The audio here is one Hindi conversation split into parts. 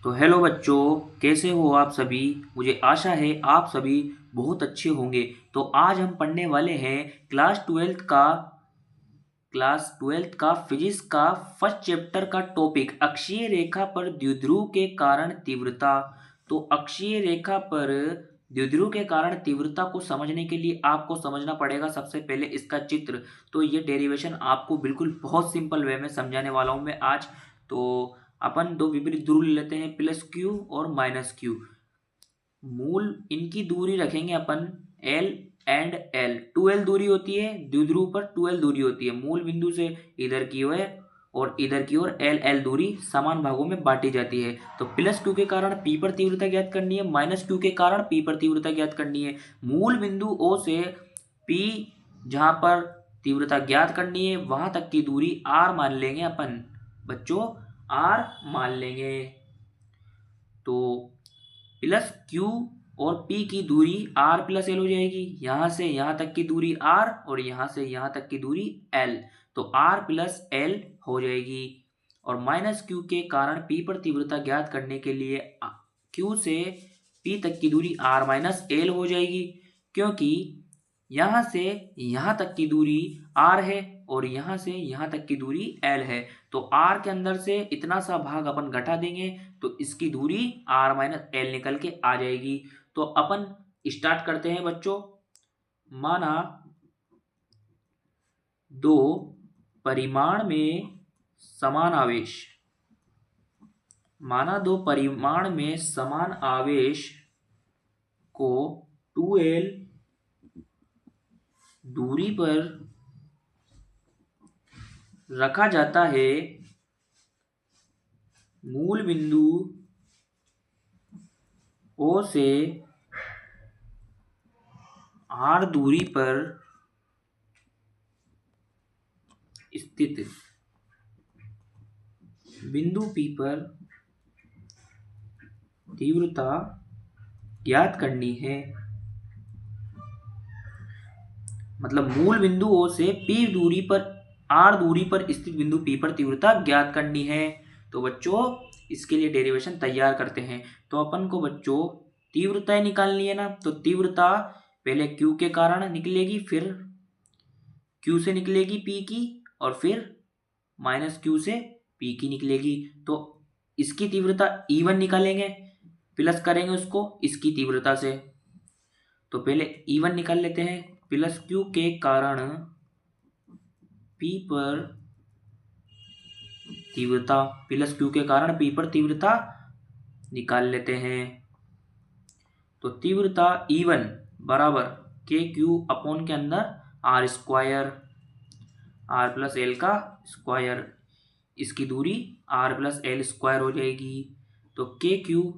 तो हेलो बच्चों, कैसे हो आप सभी। मुझे आशा है आप सभी बहुत अच्छे होंगे। तो आज हम पढ़ने वाले हैं क्लास ट्वेल्थ का फिजिक्स का फर्स्ट चैप्टर का टॉपिक अक्षीय रेखा पर द्विध्रुव के कारण तीव्रता। तो अक्षीय रेखा पर द्विध्रुव के कारण तीव्रता को समझने के लिए आपको समझना पड़ेगा सबसे पहले इसका चित्र। तो ये डेरिवेशन आपको बिल्कुल बहुत सिंपल वे में समझाने वाला हूँ मैं आज। तो अपन दो विपरीत ध्रुव ले लेते हैं, प्लस क्यू और माइनस क्यू। मूल इनकी दूरी रखेंगे अपन एल एंड एल। 2l दूरी होती है द्विध्रुव पर, 2l दूरी होती है मूल बिंदु से इधर की ओर और इधर की ओर एल एल दूरी समान भागों में बांटी जाती है। तो प्लस क्यू के कारण पी पर तीव्रता ज्ञात करनी है, माइनस क्यू के कारण पी पर तीव्रता ज्ञात करनी है। मूल बिंदु ओ से पी जहां पर तीव्रता ज्ञात करनी है वहां तक की दूरी आर मान लेंगे अपन बच्चों, आर मान लेंगे। तो प्लस क्यू और पी की दूरी आर प्लस एल हो जाएगी। यहां से यहां तक की दूरी आर और यहां से यहां तक की दूरी एल, तो आर प्लस एल हो जाएगी। और माइनस क्यू के कारण पी पर तीव्रता ज्ञात करने के लिए क्यू से पी तक की दूरी आर माइनस एल हो जाएगी, क्योंकि यहां से यहां तक की दूरी आर है और यहां से यहां तक की दूरी एल है। तो आर के अंदर से इतना सा भाग अपन घटा देंगे तो इसकी दूरी आर माइनस एल निकल के आ जाएगी। तो अपन स्टार्ट करते हैं बच्चों। माना दो परिमाण में समान आवेश, माना दो परिमाण में समान आवेश को 2l दूरी पर रखा जाता है। मूल बिंदु O से R दूरी पर स्थित बिंदु P पर तीव्रता ज्ञात करनी है। मतलब मूल बिंदु O से P दूरी पर R दूरी पर स्थित बिंदु P पर तीव्रता ज्ञात करनी है। तो बच्चों इसके लिए डेरिवेशन तैयार करते हैं। तो अपन को बच्चों तीव्रता निकालनी है ना, तो तीव्रता पहले Q के कारण निकलेगी, फिर Q से निकलेगी P की, और फिर माइनस Q से P की निकलेगी। तो इसकी तीव्रता E1 निकालेंगे, प्लस करेंगे उसको इसकी तीव्रता से। तो पहले E1 निकाल लेते हैं। प्लस Q के कारण P पर तीव्रता, प्लस Q के कारण P पर तीव्रता निकाल लेते हैं। तो तीव्रता E1 बराबर के क्यू अपॉन के अंदर R square, R plus L का स्क्वायर, इसकी दूरी आर प्लस एल स्क्वायर हो जाएगी। तो के क्यू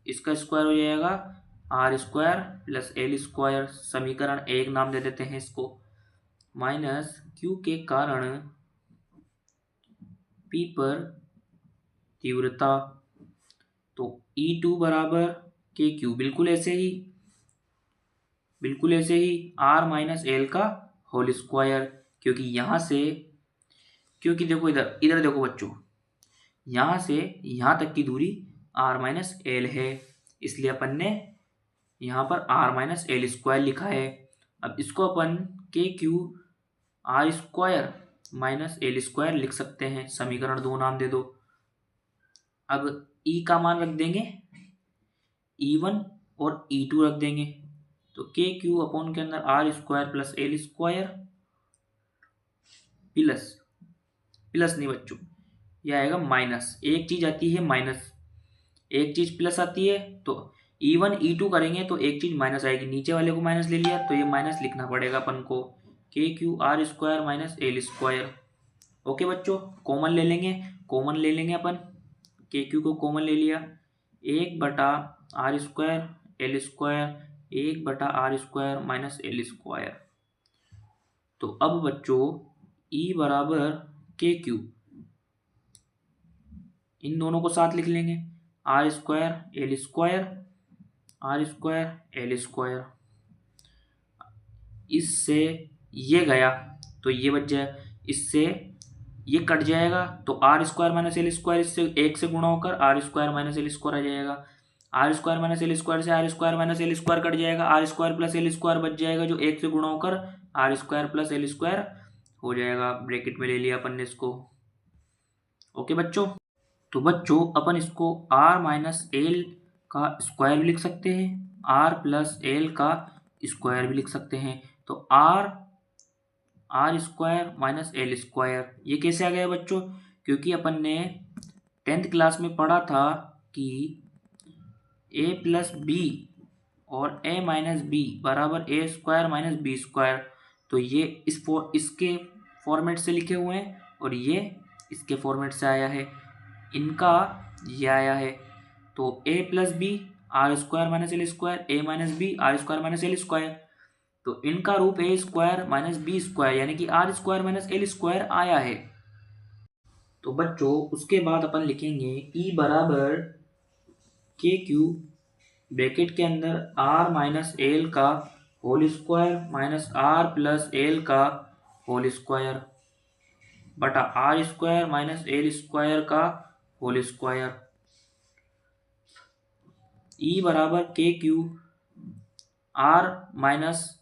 इसका स्क्वायर हो जाएगा R square plus L square, समीकरण 1 नाम दे देते हैं इसको। माइनस क्यू के कारण पी पर तीव्रता, तो E2 बराबर के क्यू बिल्कुल ऐसे ही आर माइनस एल का होल स्क्वायर, क्योंकि यहां से, क्योंकि देखो इधर इधर देखो बच्चों, यहां से यहां तक की दूरी आर माइनस एल है, इसलिए अपन ने यहां पर आर माइनस एल स्क्वायर लिखा है। अब इसको अपन के Q R square minus L square लिख सकते हैं, समीकरण 2 नाम दे दो। अब ई का मान रख देंगे E1 और E2 रख देंगे। तो के क्यू अपॉन के अंदर R square plus L square plus, plus नहीं बच्चों, यह आएगा माइनस। एक चीज आती है माइनस, एक चीज प्लस आती है। तो E1 E2 करेंगे तो एक चीज माइनस आएगी, नीचे वाले को माइनस ले लिया तो ये माइनस लिखना पड़ेगा अपन को, के Q R square minus L square. Okay बच्चों, कॉमन ले लेंगे, कॉमन ले लेंगे अपन, के क्यू को कॉमन ले लिया, 1/r² L square 1/r² minus L square. तो अब बच्चों E बराबर के क्यू, इन दोनों को साथ लिख लेंगे, r² L square r² L square. इससे ये गया तो ये बच जाए, इससे ये कट जाएगा तो R square minus L square इससे 1 से गुणा होकर R square minus L square आ जाएगा। R square minus L square से R square minus L square cut जाएगा, R square plus L square बच जाएगा जो 1 से गुणा होकर R square plus L square हो जाएगा। ब्रैकेट में ले लिया अपन ने इसको। ओके बच्चों, तो बच्चों अपन इसको आर माइनस एल का स्क्वायर भी लिख सकते हैं, आर प्लस एल का स्क्वायर भी लिख सकते हैं। तो R square minus L square ये कैसे आ गया बच्चों? क्योंकि अपन ने 10th क्लास में पढ़ा था कि ए प्लस बी और ए माइनस बी बराबर ए स्क्वायर माइनस बी स्क्वायर। तो ये इसके फॉर्मेट से लिखे हुए हैं और ये इसके फॉर्मेट से आया है, इनका ये आया है। तो A plus B R square minus L square, A minus B R square minus L square. तो इनका रूप A square minus B square यानी कि R square minus L square आया है। तो बच्चों उसके बाद अपन लिखेंगे ई बराबर के क्यू ब्रैकेट के अंदर आर माइनस एल का whole square minus R plus L का होल स्क्वायर बटा R square minus L square का होल स्क्वायर। ई बराबर के क्यू आर माइनस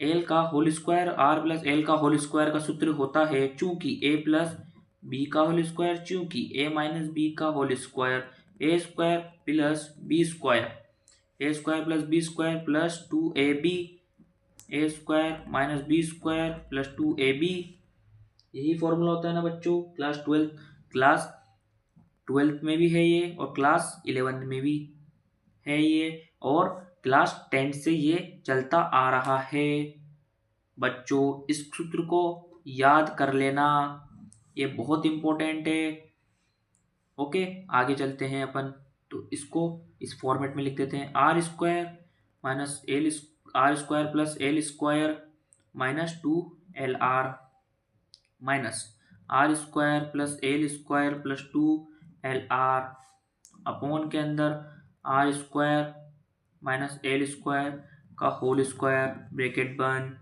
एल का whole square R plus L का होल स्क्वायर का सूत्र होता है चूंकि ए प्लस बी का होल स्क्वायर चूंकि ए माइनस बी का whole square, A square plus B square, A square plus B square plus 2ab, A square minus B square plus 2ab। यही फॉर्मूला होता है ना बच्चों। क्लास ट्वेल्थ में भी है ये और क्लास 11 में भी है ये और क्लास 10 से ये चलता आ रहा है। बच्चों इस सूत्र को याद कर लेना, ये बहुत इम्पोर्टेंट है। ओके आगे चलते हैं अपन। तो इसको इस फॉर्मेट में लिख देते हैं R square minus L R square plus L square minus 2LR minus R square plus L square plus 2LR upon के अंदर R square minus L square का होल स्क्वायर ब्रैकेट बंद।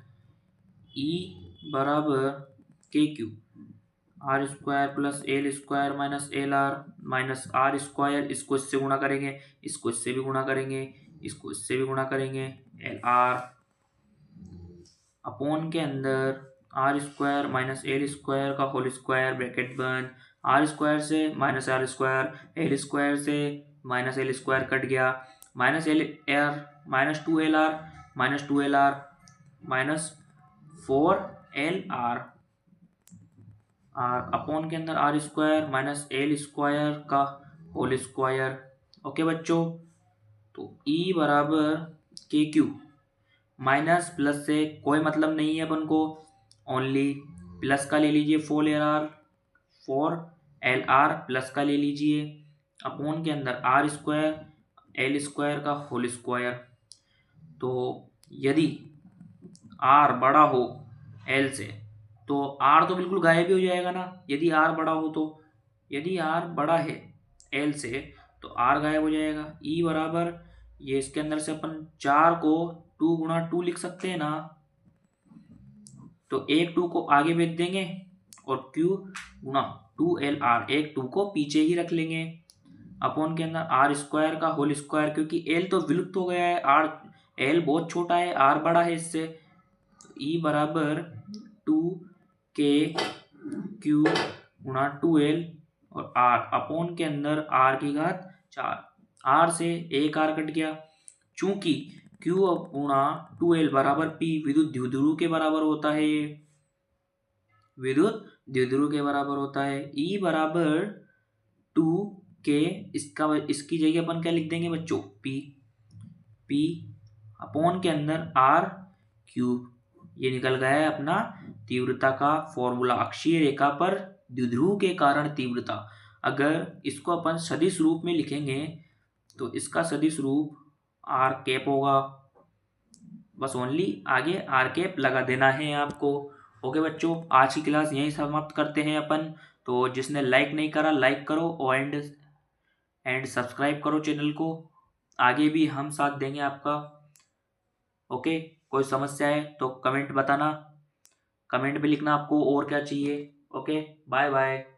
ई बराबर के Q R square plus L square minus L R minus R square, इसको इससे गुणा करेंगे, इसको इससे भी गुणा करेंगे, इसको इससे भी गुणा करेंगे, एल आर अपॉन के अंदर R square minus L square का होल स्क्वायर ब्रैकेट बंद। आर स्क्वायर से minus R square, L square से माइनस एल स्क्वायर कट गया, minus L R minus 2LR minus 2LR minus 4LR upon के अंदर R square minus L square का होल स्क्वायर। ओके बच्चों, तो ई बराबर के क्यू माइनस प्लस से कोई मतलब नहीं है अपन को, ओनली प्लस का ले लीजिए 4LR प्लस का ले लीजिए अपॉन के अंदर आर स्क्वायर एल स्क्वायर का होल स्क्वायर। तो यदि आर बड़ा हो एल से तो आर तो बिल्कुल गायब ही हो जाएगा ना, यदि आर बड़ा हो तो। यदि आर बड़ा है एल से तो आर गायब हो जाएगा। ई बराबर ये इसके अंदर से अपन 4 को 2 गुणा 2 लिख सकते हैं ना, तो एक 2 को आगे भेज देंगे और Q गुणा 2LR एक 2 को पीछे ही रख लेंगे अपॉन के अंदर आर स्क्वायर का होल स्क्वायर, क्योंकि एल तो विलुप्त हो गया है, आर एल बहुत छोटा है, आर बड़ा है इससे। ई बराबर 2KQ गुणा 2L और आर अपॉन के अंदर आर की घात 4, आर से एक आर कट गया, चूंकि Q गुणा 2L बराबर P विद्युत द्विध्रुव के बराबर होता है, ये विद्युत द्विध्रुव के बराबर होता है। ई बराबर 2K इसकी जगह अपन क्या लिख देंगे बच्चों, P अपॉन के अंदर R क्यूब। ये निकल गया है अपना तीव्रता का फॉर्मूला, अक्षीय रेखा पर द्विध्रुव के कारण तीव्रता। अगर इसको अपन सदिश रूप में लिखेंगे तो इसका सदिश रूप आर कैप होगा, बस ओनली आगे आर कैप लगा देना है आपको। ओके बच्चों, आज की क्लास यहीं समाप्त करते हैं अपन। तो जिसने लाइक नहीं करा लाइक करो और एंड सब्सक्राइब करो चैनल को, आगे भी हम साथ देंगे आपका। ओके, कोई समस्या है तो कमेंट बताना, कमेंट में लिखना आपको और क्या चाहिए। Okay, bye bye.